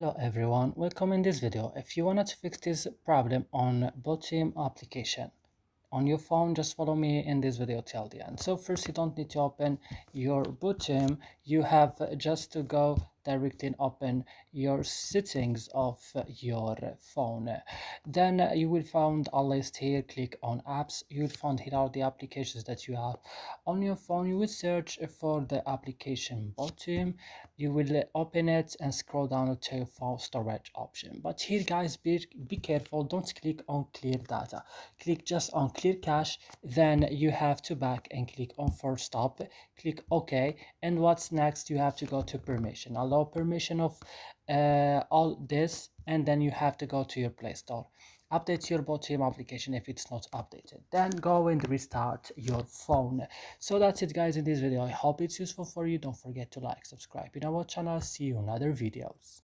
Hello everyone, welcome in this video. If you wanted to fix this problem on Botim application on your phone, just follow me in this video till the end. So first, you don't need to open your Botim. You have just to go directly and open your settings of your phone. Then you will find a list here. Click on apps. You will find here are the applications that you have on your phone. You will search for the application Botim. You will open it and scroll down to your phone storage option. But here guys, be careful, don't click on clear data. Click just on clear cache. Then you have to back and click on force stop. Click OK, and what's next? You have to go to permission, allow permission of all this, and then you have to go to your Play Store, update your Botim application if it's not updated, then go and restart your phone. So that's it guys in this video. I hope it's useful for you. Don't forget to like, subscribe in our channel. See you in other videos.